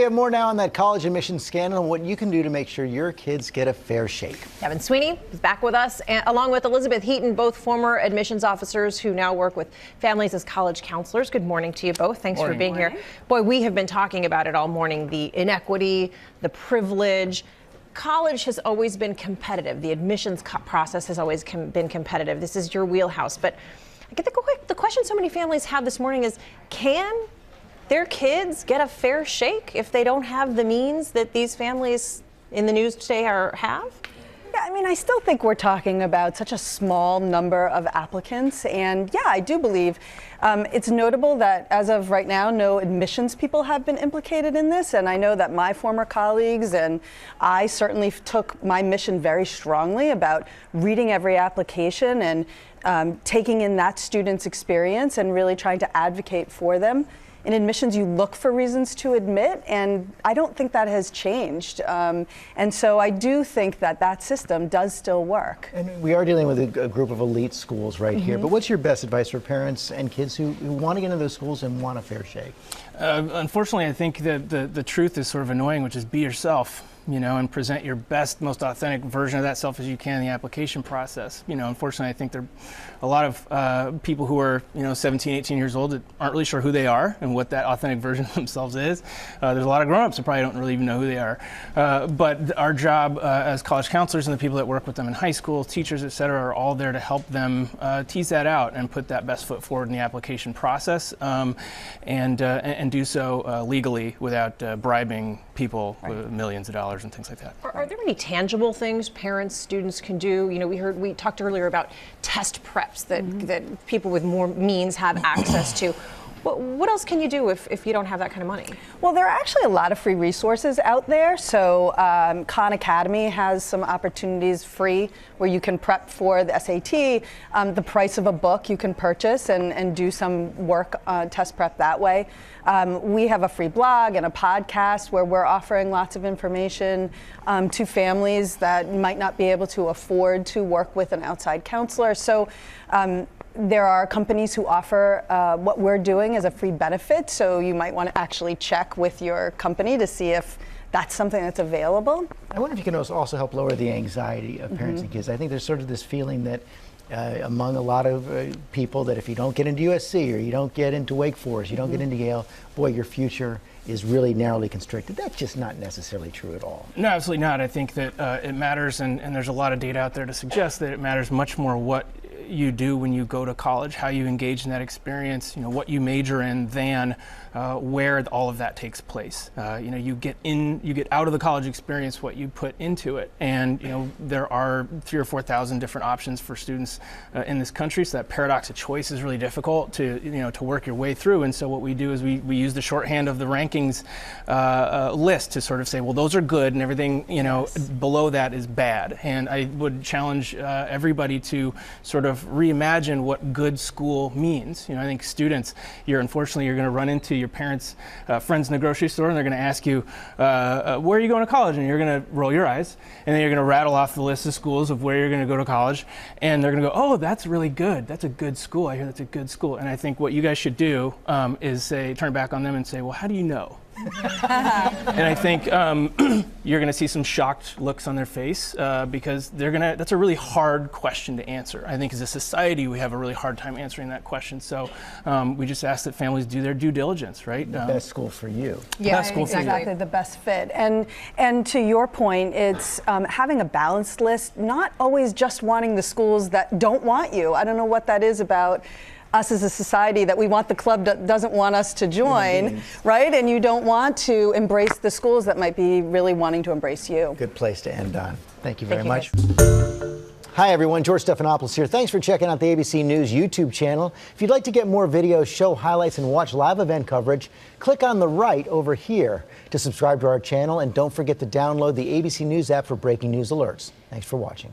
have more now on that college admissions scandal and what you can do to make sure your kids get a fair shake. Kevin Sweeney is back with us, along with Elizabeth Heaton, both former admissions officers who now work with families as college counselors. Good morning to you both. Thanks for being here. Boy, we have been talking about it all morning, the inequity, the privilege. College has always been competitive. The admissions process has always been competitive. This is your wheelhouse. But I get the question so many families have this morning is, can their kids get a fair shake if they don't have the means that these families in the news today have? Yeah, I mean, I still think we're talking about such a small number of applicants. And yeah, I do believe it's notable that as of right now, no admissions people have been implicated in this. And I know that my former colleagues and I certainly took my mission very strongly about reading every application and taking in that student's experience and really trying to advocate for them. In admissions, you look for reasons to admit, and I don't think that has changed. And so I do think that that system does still work. And we are dealing with a group of elite schools right here, but what's your best advice for parents and kids who want to get into those schools and want a fair shake? Unfortunately, I think that the truth is sort of annoying, which is be yourself. And present your best, most authentic version of that self as you can in the application process. Unfortunately, I think there are a lot of people who are, 17, 18 years old that aren't really sure who they are and what that authentic version of themselves is. There's a lot of grown-ups that probably don't really even know who they are. But our job as college counselors and the people that work with them in high school, teachers, et cetera, are all there to help them tease that out and put that best foot forward in the application process and do so legally without bribing people with millions of dollars and things like that. Are there any tangible things parents, students can do? We talked earlier about test preps that people with more means have access to. What else can you do if you don't have that kind of money? Well, there are actually a lot of free resources out there. So Khan Academy has some opportunities free where you can prep for the SAT. The price of a book you can purchase and do some work test prep that way. We have a free blog and a podcast where we're offering lots of information to families that might not be able to afford to work with an outside counselor. So there are companies who offer what we're doing as a free benefit, so you might want to actually check with your company to see if that's something that's available. I wonder if you can also help lower the anxiety of parents and kids. I think there's sort of this feeling that among a lot of people that if you don't get into USC or you don't get into Wake Forest, you don't get into Yale, boy, your future is really narrowly constricted. That's just not necessarily true at all. No, absolutely not. I think that it matters, and there's a lot of data out there to suggest that it matters much more what you do when you go to college, how you engage in that experience, what you major in, than where all of that takes place. You get out of the college experience what you put into it, and there are 3,000 or 4,000 different options for students in this country. So that paradox of choice is really difficult to work your way through. And so what we do is we use the shorthand of the rankings list to sort of say, well, those are good, and everything below that is bad. And I would challenge everybody to sort of reimagine what good school means. I think students, unfortunately, you're going to run into your parents' friends in the grocery store, and they're going to ask you, where are you going to college? And you're going to roll your eyes, and then you're going to rattle off the list of schools of where you're going to go to college, and they're going to go, oh, that's really good. That's a good school. I hear that's a good school. And I think what you guys should do is turn back on them and say, well, how do you know? And I think you're going to see some shocked looks on their face because that's a really hard question to answer. I think as a society, we have a really hard time answering that question. So we just ask that families do their due diligence, right? The best school for you. Yeah, exactly, the best fit. And to your point, it's having a balanced list, not always just wanting the schools that don't want you. I don't know what that is about us as a society, that we want the club that doesn't want us to join, right? And you don't want to embrace the schools that might be really wanting to embrace you. Good place to end on. Thank you very much. Hi, everyone. George Stephanopoulos here. Thanks for checking out the ABC News YouTube channel. If you'd like to get more videos, show highlights, and watch live event coverage, click on the right over here to subscribe to our channel. And don't forget to download the ABC News app for breaking news alerts. Thanks for watching.